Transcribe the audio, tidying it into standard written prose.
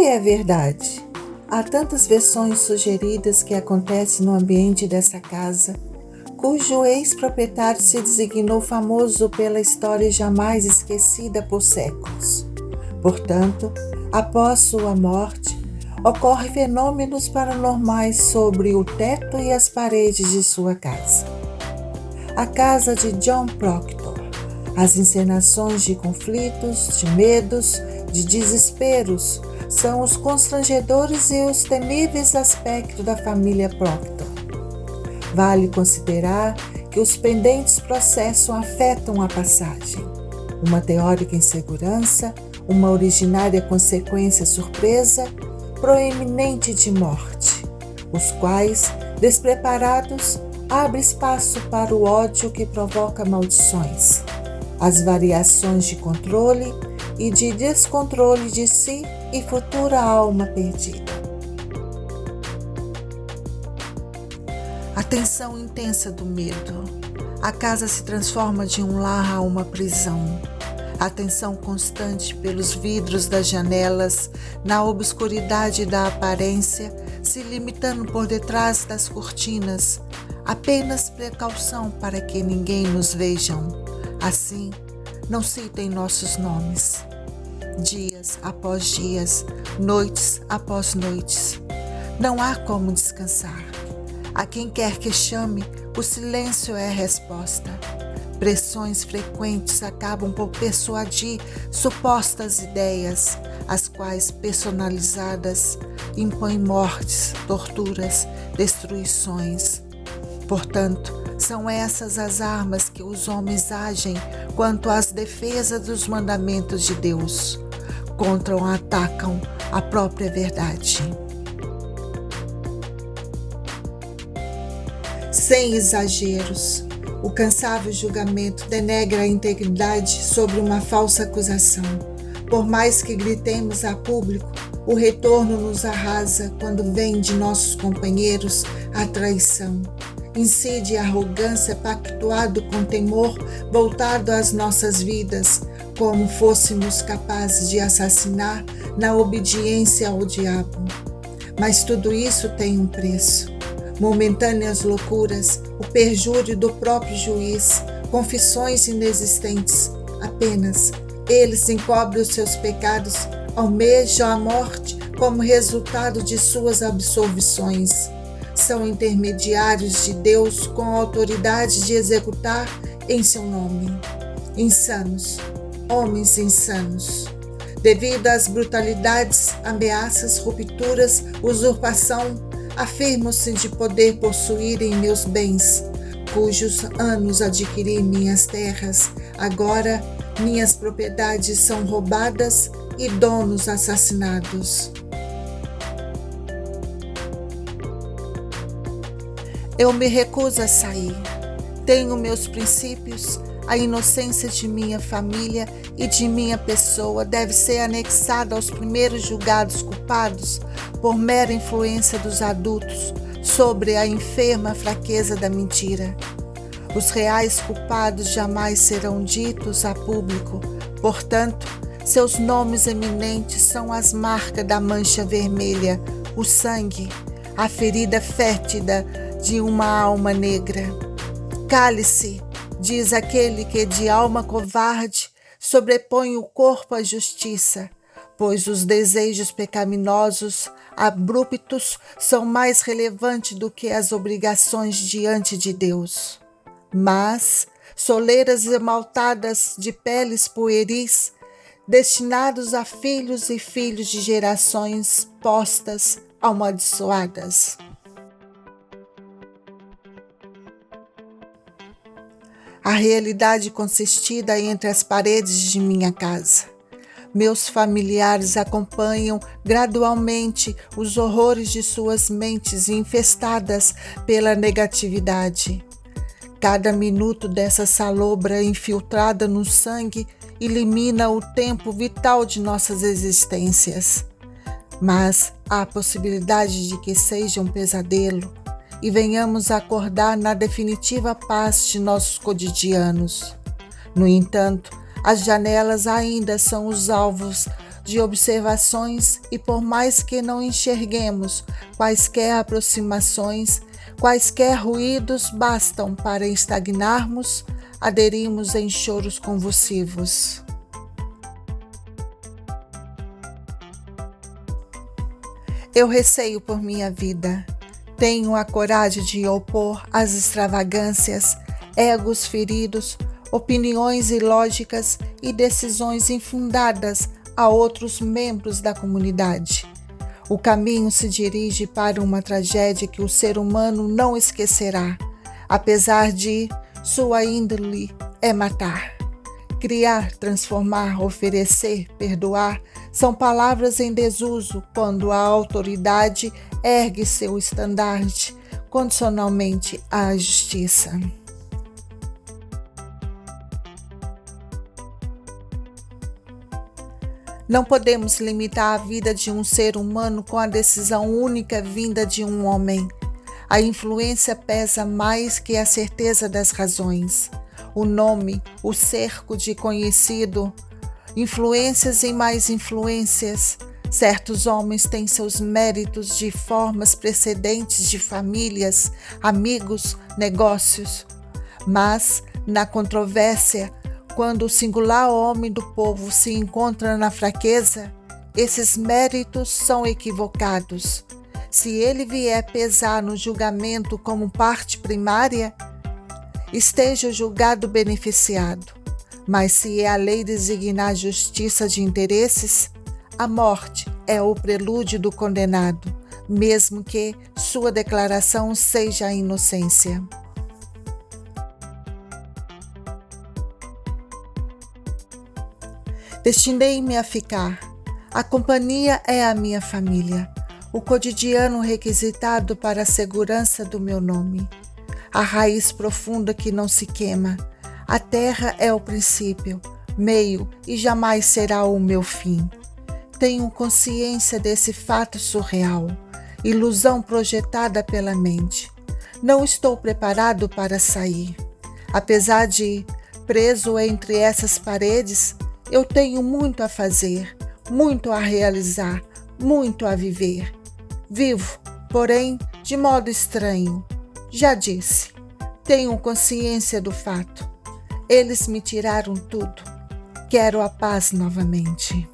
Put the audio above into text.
é verdade? Há tantas versões sugeridas que acontecem no ambiente dessa casa, cujo ex-proprietário se designou famoso pela história jamais esquecida por séculos. Portanto, após sua morte, ocorrem fenômenos paranormais sobre o teto e as paredes de sua casa. A casa de John Proctor. As encenações de conflitos, de medos, de desesperos são os constrangedores e os temíveis aspectos da família Proctor. Vale considerar que os pendentes processos afetam a passagem. Uma teórica insegurança, uma originária consequência surpresa, proeminente de morte, os quais, despreparados, abrem espaço para o ódio que provoca maldições, as variações de controle e de descontrole de si e futura alma perdida. A tensão intensa do medo. A casa se transforma de um lar a uma prisão. A tensão constante pelos vidros das janelas, na obscuridade da aparência, se limitando por detrás das cortinas, apenas precaução para que ninguém nos vejam. Assim, não citem nossos nomes. Dias após dias, noites após noites. Não há como descansar. A quem quer que chame, o silêncio é a resposta. Pressões frequentes acabam por persuadir supostas ideias, as quais, personalizadas, impõem mortes, torturas, destruições. Portanto, são essas as armas que os homens agem quanto às defesas dos mandamentos de Deus, atacam a própria verdade. Sem exageros, o cansável julgamento denegra a integridade sobre uma falsa acusação. Por mais que gritemos a público, o retorno nos arrasa quando vem de nossos companheiros a traição. Incide a arrogância pactuado com temor voltado às nossas vidas, como fôssemos capazes de assassinar na obediência ao diabo. Mas tudo isso tem um preço. Momentâneas loucuras, o perjúrio do próprio juiz, confissões inexistentes, apenas eles encobrem os seus pecados, almejam a morte como resultado de suas absolvições. São intermediários de Deus com a autoridade de executar em seu nome. Insanos, homens insanos. Devido às brutalidades, ameaças, rupturas, usurpação, afirmo-se de poder possuírem meus bens, cujos anos adquiri minhas terras. Agora, minhas propriedades são roubadas e donos assassinados. Eu me recuso a sair. Tenho meus princípios. A inocência de minha família e de minha pessoa deve ser anexada aos primeiros julgados culpados por mera influência dos adultos sobre a enferma fraqueza da mentira. Os reais culpados jamais serão ditos a público, portanto, seus nomes eminentes são as marcas da mancha vermelha, o sangue, a ferida fétida de uma alma negra. Cale-se, diz aquele que de alma covarde sobrepõe o corpo à justiça, pois os desejos pecaminosos, abruptos, são mais relevantes do que as obrigações diante de Deus. Mas, soleiras esmaltadas de peles pueris, destinados a filhos e filhos de gerações postas, amaldiçoadas. A realidade consistida entre as paredes de minha casa. Meus familiares acompanham gradualmente os horrores de suas mentes infestadas pela negatividade. Cada minuto dessa salobra infiltrada no sangue elimina o tempo vital de nossas existências. Mas há a possibilidade de que seja um pesadelo e venhamos a acordar na definitiva paz de nossos cotidianos. No entanto, as janelas ainda são os alvos de observações e por mais que não enxerguemos quaisquer aproximações, quaisquer ruídos bastam para estagnarmos, aderimos em choros convulsivos. Eu receio por minha vida. Tenho a coragem de opor às extravagâncias, egos feridos, opiniões ilógicas e decisões infundadas a outros membros da comunidade. O caminho se dirige para uma tragédia que o ser humano não esquecerá, apesar de sua índole é matar. Criar, transformar, oferecer, perdoar são palavras em desuso quando a autoridade ergue seu estandarte condicionalmente à justiça. Não podemos limitar a vida de um ser humano com a decisão única vinda de um homem. A influência pesa mais que a certeza das razões. O nome, o cerco de conhecido, influências e mais influências. Certos homens têm seus méritos de formas precedentes de famílias, amigos, negócios. Mas, na controvérsia, quando o singular homem do povo se encontra na fraqueza, esses méritos são equivocados. Se ele vier pesar no julgamento como parte primária, esteja o julgado beneficiado. Mas se a lei designar justiça de interesses, a morte é o prelúdio do condenado, mesmo que sua declaração seja a inocência. Destinei-me a ficar. A companhia é a minha família, o cotidiano requisitado para a segurança do meu nome. A raiz profunda que não se queima. A terra é o princípio, meio e jamais será o meu fim. Tenho consciência desse fato surreal, ilusão projetada pela mente. Não estou preparado para sair. Apesar de preso entre essas paredes, eu tenho muito a fazer, muito a realizar, muito a viver. Vivo, porém, de modo estranho. Já disse, tenho consciência do fato. Eles me tiraram tudo. Quero a paz novamente.